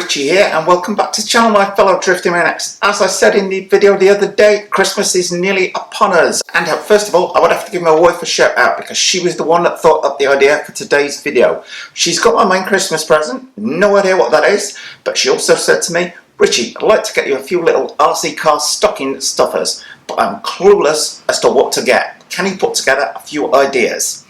Richie here, and welcome back to the channel, my fellow drifting maniacs. As I said in the video the other day, Christmas is nearly upon us. And first of all, I would have to give my wife a shout out because she was the one that thought up the idea for today's video. She's got my main Christmas present, no idea what that is, but she also said to me, Richie, I'd like to get you a few little RC car stocking stuffers, but I'm clueless as to what to get. Can you put together a few ideas?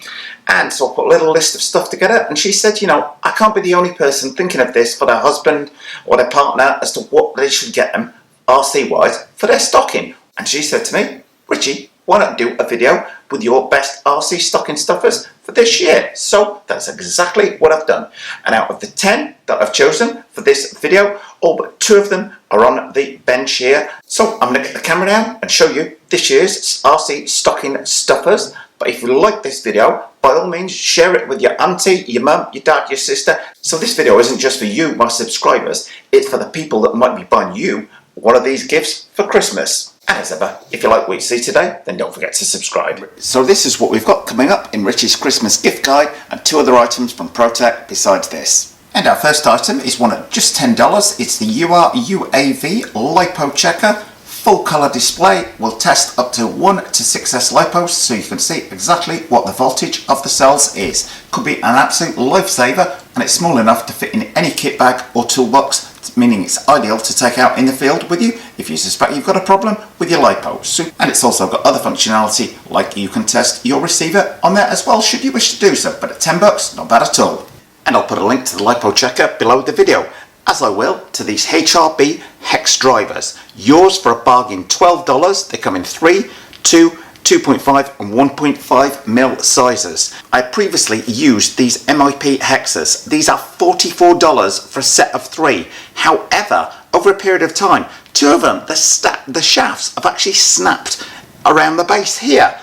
And so I put a little list of stuff together, and she said, you know, I can't be the only person thinking of this for their husband or their partner as to what they should get them RC-wise for their stocking. And she said to me, Richie, why not do a video with your best RC stocking stuffers for this year? So that's exactly what I've done. And out of the 10 that I've chosen for this video, all but 2 of them are on the bench here. So I'm going to get the camera down and show you this year's RC stocking stuffers. But if you like this video, by all means share it with your auntie, your mum, your dad, your sister. So this video isn't just for you, my subscribers, it's for the people that might be buying you one of these gifts for Christmas. And as ever, if you like what you see today, then don't forget to subscribe. So this is what we've got coming up in Richie's Christmas gift guide, and 2 other items from Protec besides this. And our first item is one at just $10. It's the UAV Lipo Checker. Full colour display will test up to 1 to 6S lipos, so you can see exactly what the voltage of the cells is. Could be an absolute lifesaver, and it's small enough to fit in any kit bag or toolbox, meaning it's ideal to take out in the field with you if you suspect you've got a problem with your lipos. And it's also got other functionality, like you can test your receiver on there as well should you wish to do so, but at $10, not bad at all. And I'll put a link to the Lipo Checker below the video, as I will to these HRB Hex Drivers. Yours for a bargain $12. They come in 3, 2, 2.5 and 1.5 mil sizes. I previously used these MIP hexes. These are $44 for a set of 3. However, over a period of time, 2 of them, the shafts have actually snapped around the base here.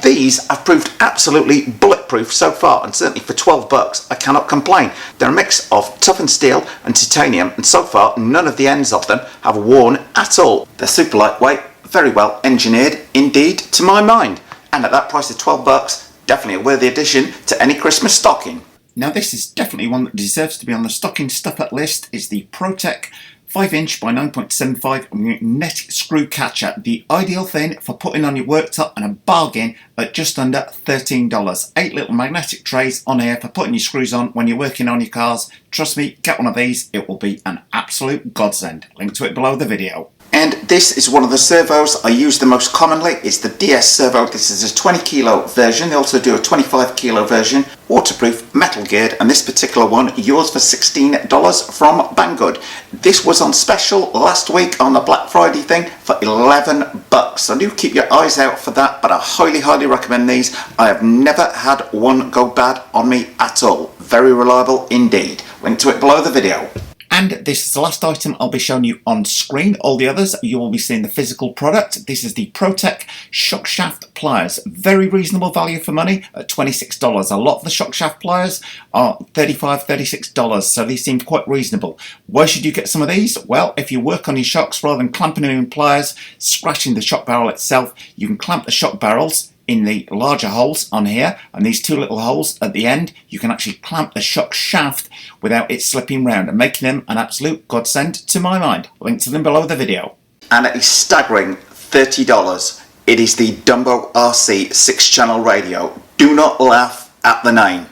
These have proved absolutely bulletproof so far, and certainly for $12 I cannot complain. They're a mix of toughened steel and titanium, and so far none of the ends of them have worn at all. They're super lightweight, very well engineered indeed to my mind, and at that price of $12, definitely a worthy addition to any Christmas stocking. Now this is definitely one that deserves to be on the stocking stuffer list. Is the Protec 5" by 9.75 magnetic screw catcher, the ideal thing for putting on your worktop, and a bargain at just under $13. 8 little magnetic trays on here for putting your screws on when you're working on your cars. Trust me, get one of these, it will be an absolute godsend. Link to it below the video. And this is one of the servos I use the most commonly. It's the DS Servo. This is a 20 kilo version. They also do a 25 kilo version, waterproof, metal geared, and this particular one, yours for $16 from Banggood. This was on special last week on the Black Friday thing for $11. So do keep your eyes out for that, but I highly recommend these. I have never had one go bad on me at all. Very reliable indeed. Link to it below the video. And this is the last item I'll be showing you on screen. All the others you will be seeing the physical product. This is the Protec shock shaft pliers. Very reasonable value for money at $26. A lot of the shock shaft pliers are $35, $36, so these seem quite reasonable. Why should you get some of these? Well, if you work on your shocks, rather than clamping them in pliers, scratching the shock barrel itself, you can clamp the shock barrels in the larger holes on here, and these 2 little holes at the end, you can actually clamp the shock shaft without it slipping round, and making them an absolute godsend to my mind. Link to them below the video. And at a staggering $30, it is the Dumbo RC 6-channel radio. Do not laugh at the name.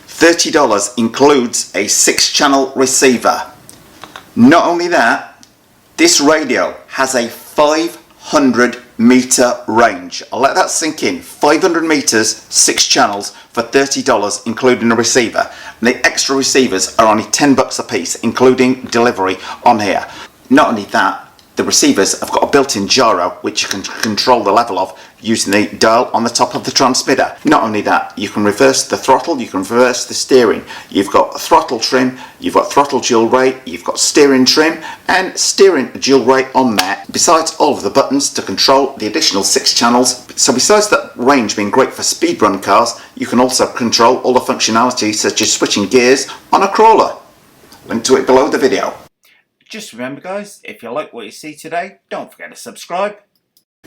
$30 includes a 6-channel receiver. Not only that, this radio has a 500 meter range. I'll let that sink in. 500 meters, 6 channels for $30, including a receiver. And the extra receivers are only $10 a piece, including delivery on here. Not only that, the receivers have got a built-in gyro which you can control the level of using the dial on the top of the transmitter. Not only that, you can reverse the throttle, you can reverse the steering. You've got throttle trim, you've got throttle dual rate, you've got steering trim and steering dual rate on there, besides all of the buttons to control the additional 6 channels. So besides that range being great for speed run cars, you can also control all the functionality such as switching gears on a crawler. Link to it below the video. Just remember guys, if you like what you see today, don't forget to subscribe.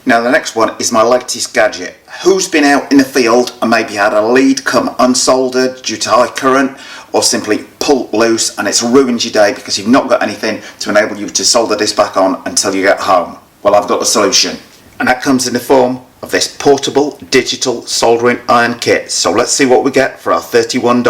Now the next one is my latest gadget. Who's been out in the field and maybe had a lead come unsoldered due to high current, or simply pull loose and it's ruined your day because you've not got anything to enable you to solder this back on until you get home. Well, I've got the solution, and that comes in the form of this portable digital soldering iron kit. So let's see what we get for our $31.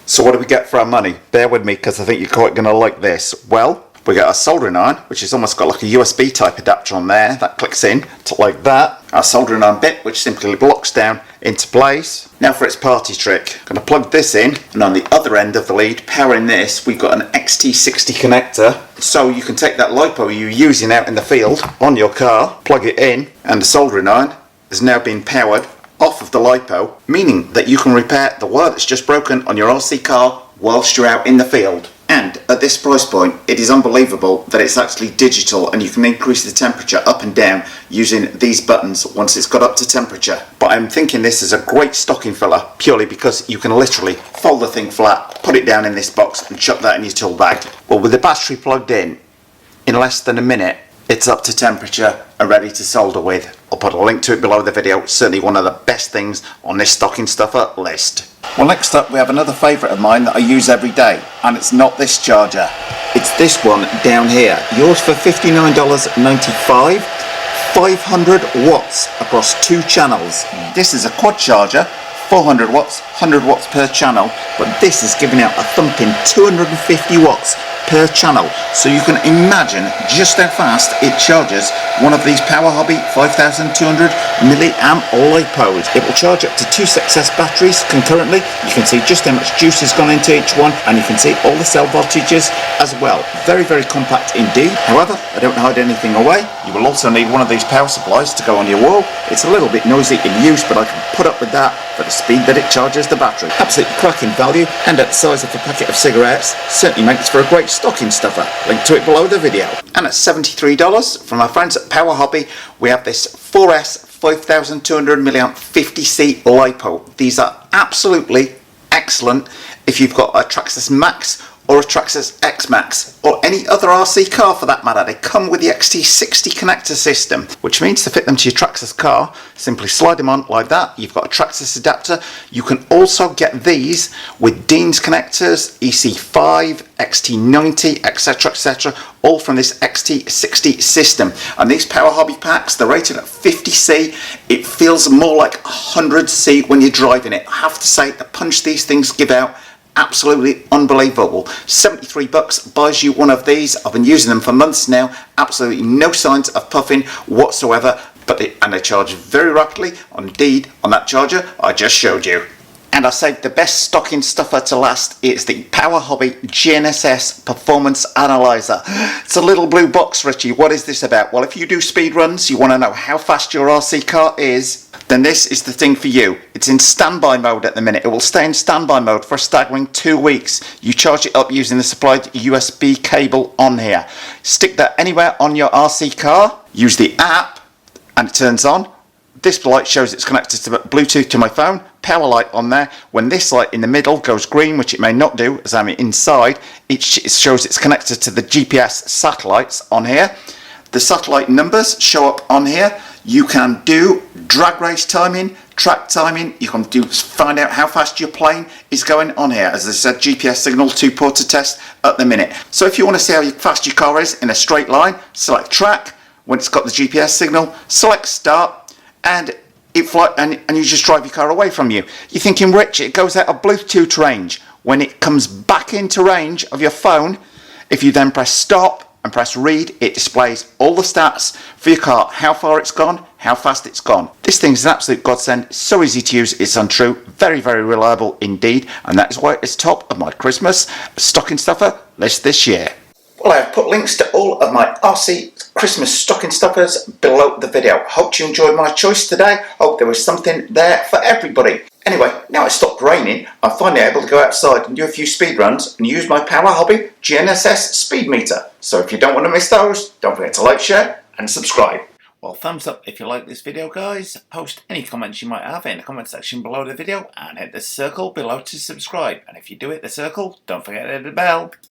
So what do we get for our money? Bear with me because I think you're quite going to like this. Well, we get our soldering iron, which has almost got like a USB type adapter on there that clicks in to like that. Our soldering iron bit, which simply locks down into place. Now for its party trick. I'm going to plug this in, and on the other end of the lead, powering this, we've got an XT60 connector. So you can take that LiPo you're using out in the field on your car, plug it in, and the soldering iron has now been powered off of the LiPo, meaning that you can repair the wire that's just broken on your RC car whilst you're out in the field. And at this price point, it is unbelievable that it's actually digital and you can increase the temperature up and down using these buttons once it's got up to temperature. But I'm thinking this is a great stocking filler purely because you can literally fold the thing flat, put it down in this box and chuck that in your tool bag. Well, with the battery plugged in less than a minute, it's up to temperature and ready to solder with. I'll put a link to it below the video. Certainly one of the best things on this stocking stuffer list. Well, next up we have another favourite of mine that I use every day, and it's not this charger. It's this one down here. Yours for $59.95. 500 watts across 2 channels. This is a quad charger, 400 watts, 100 watts per channel, but this is giving out a thumping 250 watts per channel. So you can imagine just how fast it charges one of these Power Hobby 5200 milliamp LiPos. It will charge up to 2 success batteries concurrently. You can see just how much juice has gone into each one, and you can see all the cell voltages as well. Very, very compact indeed. However, I don't hide anything away. You will also need one of these power supplies to go on your wall. It's a little bit noisy in use, but I can put up with that for the speed that it charges the battery. Absolutely cracking value, and at the size of a packet of cigarettes, certainly makes for a great stocking stuffer. Link to it below the video. And at $73 from our friends at Power Hobby, we have this 4S 5200 milliamp 50C LiPo. These are absolutely excellent if you've got a Traxxas Max or a Traxxas X Max, or any other RC car for that matter. They come with the XT60 connector system, which means to fit them to your Traxxas car, simply slide them on like that. You've got a Traxxas adapter. You can also get these with Dean's connectors, EC5, XT90, etc., all from this XT60 system. And these Power Hobby packs, they're rated at 50C. It feels more like 100C when you're driving it. I have to say, the punch these things give out, absolutely unbelievable. $73 buys you one of these. I've been using them for months now. Absolutely no signs of puffing whatsoever, and they charge very rapidly. Indeed, on that charger I just showed you. And I saved the best stocking stuffer to last. It's the Power Hobby GSS Performance Analyzer. It's a little blue box, Richie. What is this about? Well, if you do speed runs, you want to know how fast your RC car is, then this is the thing for you. It's in standby mode at the minute. It will stay in standby mode for a staggering 2 weeks. You charge it up using the supplied USB cable on here. Stick that anywhere on your RC car, use the app, and it turns on. This light shows it's connected to Bluetooth to my phone. Power light on there. When this light in the middle goes green, which it may not do as I'm inside, it shows it's connected to the GPS satellites on here. The satellite numbers show up on here. You can do drag race timing, track timing. You can find out how fast your plane is going on here. As I said, GPS signal 2-porter test at the minute. So if you want to see how fast your car is in a straight line, select track. When it's got the GPS signal, select start, and and you just drive your car away from you. You're thinking, Rich, it goes out of Bluetooth range. When it comes back into range of your phone, if you then press stop and press read, it displays all the stats for your car, how far it's gone, how fast it's gone. This thing's an absolute godsend, so easy to use, it's untrue, very, very reliable indeed, and that is why it's top of my Christmas stocking stuffer list this year. Well, I've put links to all of my RC Christmas stocking stuffers below the video. Hope you enjoyed my choice today. Hope there was something there for everybody. Anyway, now it's stopped raining, I'm finally able to go outside and do a few speed runs and use my Power Hobby GSS speed meter. So if you don't want to miss those, don't forget to like, share and subscribe. Well, thumbs up if you like this video, guys. Post any comments you might have in the comment section below the video and hit the circle below to subscribe. And if you do hit the circle, don't forget to hit the bell.